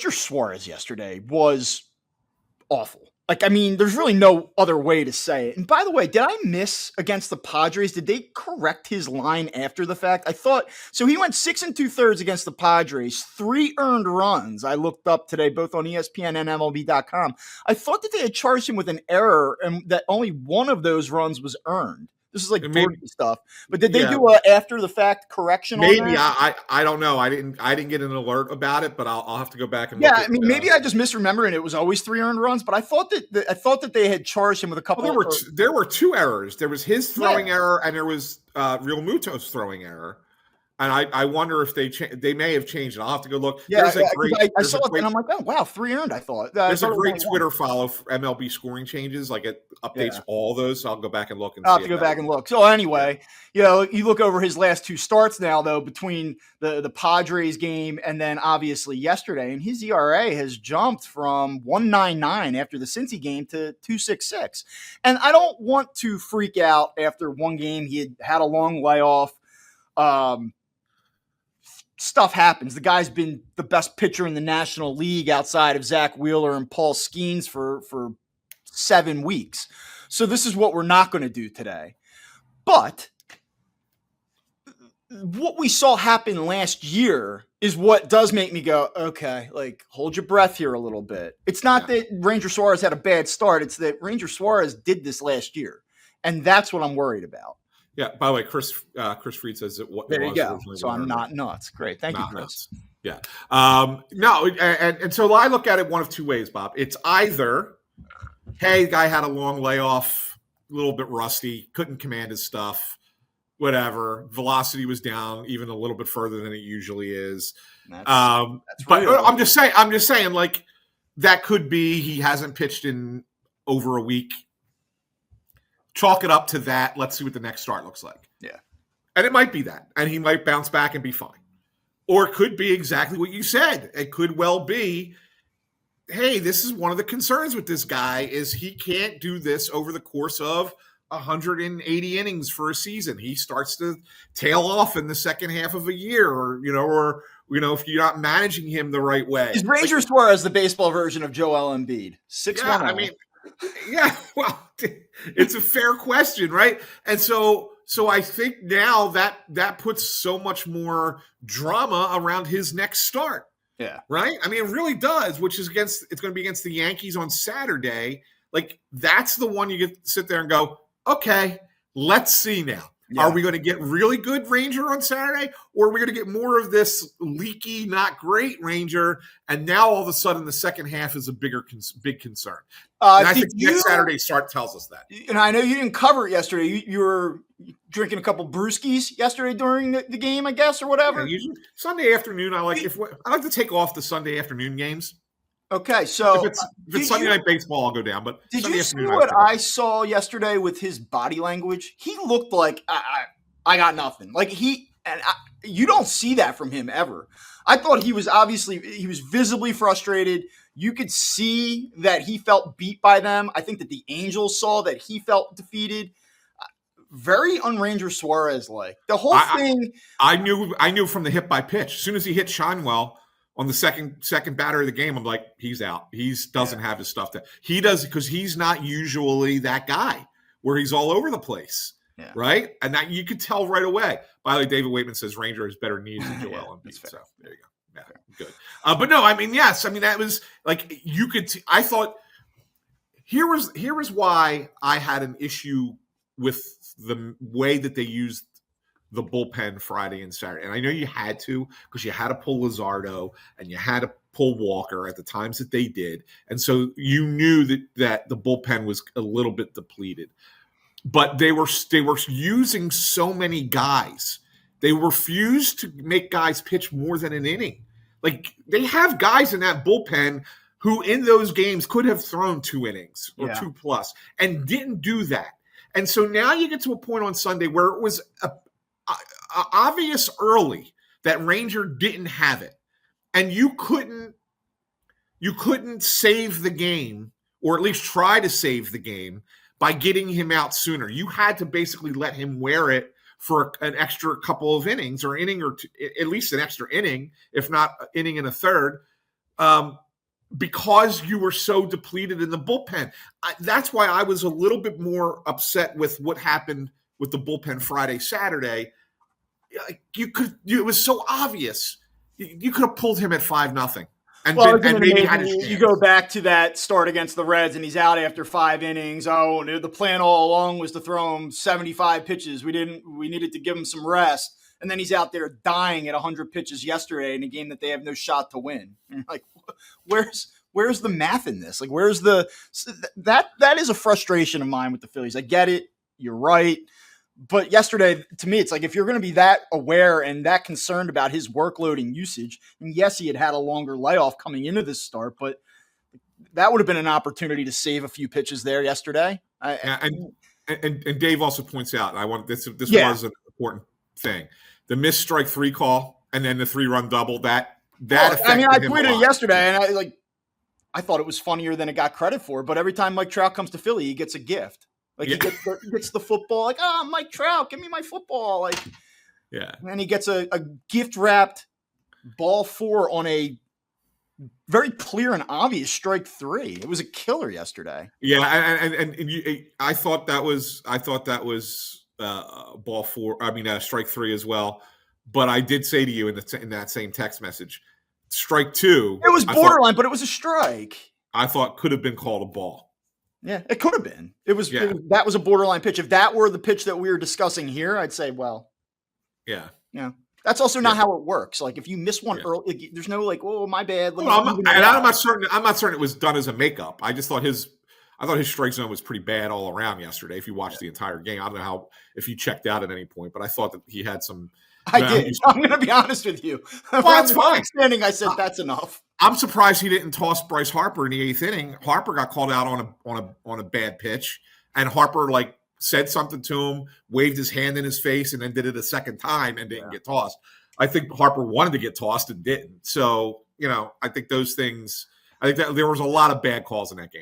Ranger Suarez yesterday was awful. Like, I mean, there's really no other way to say it. And by the way, did I miss against the Padres? Did they correct his line after the fact? I thought so. He went 6 2/3 against the Padres, 3 earned runs. I looked up today, both on ESPN and MLB.com. I thought that they had charged him with an error and that only one of those runs was earned. This is like dorky stuff. But did they do a after the fact correction? Maybe on that? I don't know. I didn't get an alert about it, but I'll have to go back and look. Yeah, maybe I just misremember and it was always 3 earned runs. But I thought that they had charged him with a couple. Well, there were 2 errors. There was his throwing error, and there was Real Muto's throwing error. And I wonder if they may have changed it. I'll have to go look. Yeah, I saw it and I'm like, oh wow, 3 earned. I thought there's a great Twitter follow for MLB scoring changes. Like it updates all those. So I'll go back and look. I'll have to go back and look. So anyway, you look over his last 2 starts now, though, between the Padres game and then obviously yesterday, and his ERA has jumped from 1.99 after the Cincy game to 2.66. And I don't want to freak out after one game. He had a long layoff. Stuff happens. The guy's been the best pitcher in the National League outside of Zach Wheeler and Paul Skeens for 7 weeks. So this is what we're not going to do today. But what we saw happen last year is what does make me go, okay, like hold your breath here a little bit. It's not that Ranger Suarez had a bad start. It's that Ranger Suarez did this last year. And that's what I'm worried about. Yeah. By the way, Chris Fried says that there you go. So I'm not nuts. Great, thank you, Chris. Nuts. Yeah. No, and so I look at it one of 2 ways, Bob. It's either, hey, the guy had a long layoff, a little bit rusty, couldn't command his stuff, whatever. Velocity was down even a little bit further than it usually is. That's but real. I'm just saying, like that could be he hasn't pitched in over a week. Chalk it up to that. Let's see what the next start looks like. Yeah. And it might be that. And he might bounce back and be fine. Or it could be exactly what you said. It could well be, hey, this is one of the concerns with this guy is he can't do this over the course of 180 innings for a season. He starts to tail off in the second half of a year or if you're not managing him the right way. Is Ranger Suarez the baseball version of Joel Embiid? 6'1". Yeah, I mean, yeah, well, it's a fair question, right? And so I think now that puts so much more drama around his next start. Yeah. Right? I mean, it really does, which is it's going to be against the Yankees on Saturday. Like, that's the one you get to sit there and go, okay, let's see now. Yeah. Are we going to get really good Ranger on Saturday, or are we going to get more of this leaky, not great Ranger? And now all of a sudden the second half is a big concern. And I think next Saturday start tells us that. And I know you didn't cover it yesterday. You were drinking a couple brewskis yesterday during the game, I guess, or whatever. Yeah, usually Sunday afternoon, I like to take off the Sunday afternoon games. Okay, so if it's Sunday night baseball, I'll go down. But did Sunday you see what I saw yesterday with his body language? He looked like I got nothing. Like you don't see that from him ever. I thought he was visibly frustrated. You could see that he felt beat by them. I think that the Angels saw that he felt defeated. Very un-Ranger Suarez-like. The whole thing. I knew from the hit by pitch. As soon as he hit Shinewell on the second batter of the game, I'm like, he's out. He doesn't have his stuff. He does because he's not usually that guy where he's all over the place. Yeah. Right? And that you could tell right away. By the way, David Waitman says Ranger has better knees than Joel Embiid. So there you go. Yeah, good. But no, I mean, yes. I mean, that was like you could. I thought here was why I had an issue with the way that they used the bullpen Friday and Saturday. And I know you had to because you had to pull Luzardo and you had to pull Walker at the times that they did. And so you knew that the bullpen was a little bit depleted. But they were using so many guys. They refused to make guys pitch more than an inning. Like they have guys in that bullpen who in those games could have thrown 2 innings or 2+ and didn't do that. And so now you get to a point on Sunday where it was obvious early that Ranger didn't have it. And you couldn't save the game, or at least try to save the game, by getting him out sooner. You had to basically let him wear it for an extra couple of innings or inning or two, at least an extra inning, if not inning and a third, because you were so depleted in the bullpen. That's why I was a little bit more upset with what happened with the bullpen Friday, Saturday. It was so obvious. You could have pulled him at 5-0 and maybe had his chance. You go back to that start against the Reds, and he's out after 5 innings. Oh, the plan all along was to throw him 75 pitches. We needed to give him some rest, and then he's out there dying at 100 pitches yesterday in a game that they have no shot to win. And you're like, where's the math in this? Like, where's that is a frustration of mine with the Phillies. I get it. You're right. But yesterday, to me, it's like if you're going to be that aware and that concerned about his workload and usage, and yes, he had a longer layoff coming into this start, but that would have been an opportunity to save a few pitches there yesterday. And Dave also points out, I want this was an important thing: the missed strike 3 call and then the 3-run double. That I tweeted it yesterday, and I thought it was funnier than it got credit for. But every time Mike Trout comes to Philly, he gets a gift. Like he gets the football, like, oh, Mike Trout, give me my football. Like, yeah. And he gets a gift wrapped ball 4 on a very clear and obvious strike 3. It was a killer yesterday. Yeah. I thought that was ball 4. I mean, strike 3 as well. But I did say to you in that same text message, strike 2. It was borderline, but it was a strike. I thought could have been called a ball. Yeah, it could have been. That was a borderline pitch. If that were the pitch that we were discussing here, I'd say, well, yeah. That's also not how it works. Like if you miss one early, there's no like, oh, my bad. I'm not certain it was done as a makeup. I just thought his strike zone was pretty bad all around yesterday. If you watched the entire game, I don't know if you checked out at any point, but I thought that he had some. I did. I'm going to be honest with you. Well, that's fine. Standing, I said that's enough. I'm surprised he didn't toss Bryce Harper in the 8th inning. Harper got called out on a bad pitch, and Harper said something to him, waved his hand in his face, and then did it a second time and didn't get tossed. I think Harper wanted to get tossed and didn't. So I think those things. I think that there was a lot of bad calls in that game.